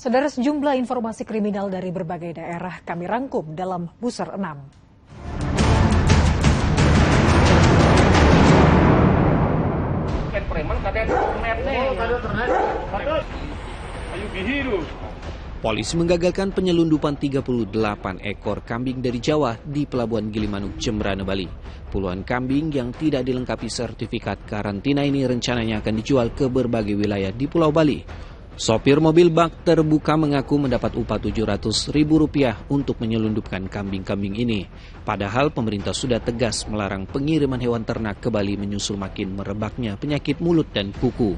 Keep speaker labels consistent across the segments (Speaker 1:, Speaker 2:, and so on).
Speaker 1: Saudara, sejumlah informasi kriminal dari berbagai daerah kami rangkum dalam Buser 6.
Speaker 2: Polisi menggagalkan penyelundupan 38 ekor kambing dari Jawa di Pelabuhan Gilimanuk, Jemberana, Bali. Puluhan kambing yang tidak dilengkapi sertifikat karantina ini rencananya akan dijual ke berbagai wilayah di Pulau Bali. Sopir mobil bak terbuka mengaku mendapat upah Rp700.000 untuk menyelundupkan kambing-kambing ini. Padahal pemerintah sudah tegas melarang pengiriman hewan ternak ke Bali menyusul makin merebaknya penyakit mulut dan kuku.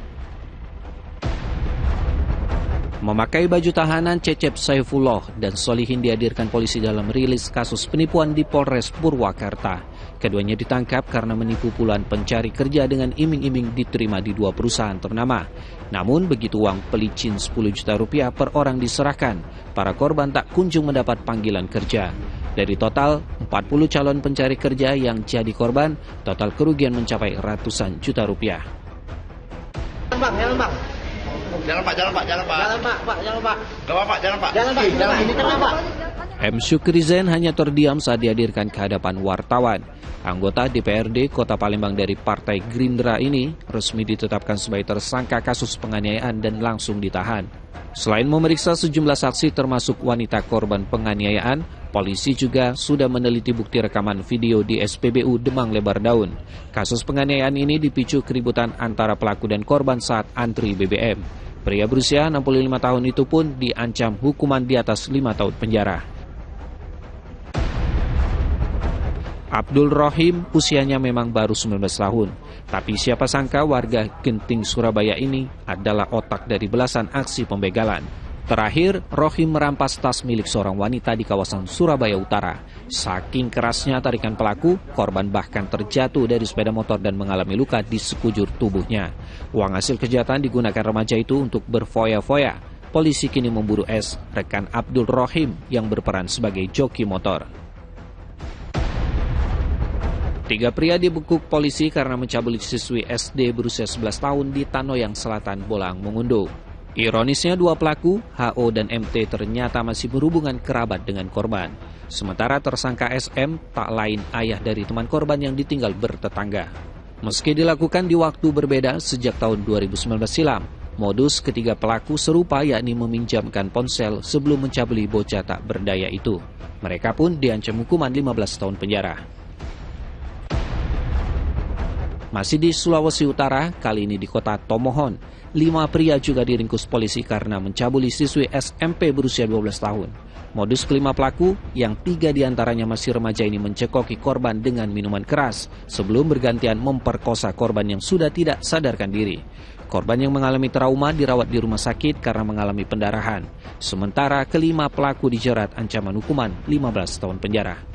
Speaker 2: Memakai baju tahanan, Cecep Saifullah dan Solihin dihadirkan polisi dalam rilis kasus penipuan di Polres Purwakarta. Keduanya ditangkap karena menipu puluhan pencari kerja dengan iming-iming diterima di 2 perusahaan ternama. Namun begitu uang pelicin Rp10 juta per orang diserahkan, para korban tak kunjung mendapat panggilan kerja. Dari total 40 calon pencari kerja yang jadi korban, total kerugian mencapai ratusan juta rupiah.
Speaker 3: Jalan Pak.
Speaker 2: M. Syukri Zain hanya terdiam saat dihadirkan ke hadapan wartawan. Anggota DPRD Kota Palembang dari Partai Gerindra ini resmi ditetapkan sebagai tersangka kasus penganiayaan dan langsung ditahan. Selain memeriksa sejumlah saksi termasuk wanita korban penganiayaan, polisi juga sudah meneliti bukti rekaman video di SPBU Demang Lebar Daun. Kasus penganiayaan ini dipicu keributan antara pelaku dan korban saat antri BBM. Pria berusia 65 tahun itu pun diancam hukuman di atas 5 tahun penjara. Abdul Rohim usianya memang baru 19 tahun, tapi siapa sangka warga Genting Surabaya ini adalah otak dari belasan aksi pembegalan. Terakhir, Rohim merampas tas milik seorang wanita di kawasan Surabaya Utara. Saking kerasnya tarikan pelaku, korban bahkan terjatuh dari sepeda motor dan mengalami luka di sekujur tubuhnya. Uang hasil kejahatan digunakan remaja itu untuk berfoya-foya. Polisi kini memburu S, rekan Abdul Rohim yang berperan sebagai joki motor. 3 pria dibekuk polisi karena mencabuli siswi SD berusia 11 tahun di Tanoyang Selatan, Bolang Mongondo. Ironisnya 2 pelaku, HO dan MT ternyata masih berhubungan kerabat dengan korban. Sementara tersangka SM tak lain ayah dari teman korban yang ditinggal bertetangga. Meski dilakukan di waktu berbeda sejak tahun 2019 silam, modus ketiga pelaku serupa yakni meminjamkan ponsel sebelum mencabuli bocah tak berdaya itu. Mereka pun diancam hukuman 15 tahun penjara. Masih di Sulawesi Utara, kali ini di kota Tomohon, 5 pria juga diringkus polisi karena mencabuli siswi SMP berusia 12 tahun. Modus kelima pelaku, yang 3 diantaranya masih remaja ini mencekoki korban dengan minuman keras sebelum bergantian memperkosa korban yang sudah tidak sadarkan diri. Korban yang mengalami trauma dirawat di rumah sakit karena mengalami pendarahan. Sementara kelima pelaku dijerat ancaman hukuman 15 tahun penjara.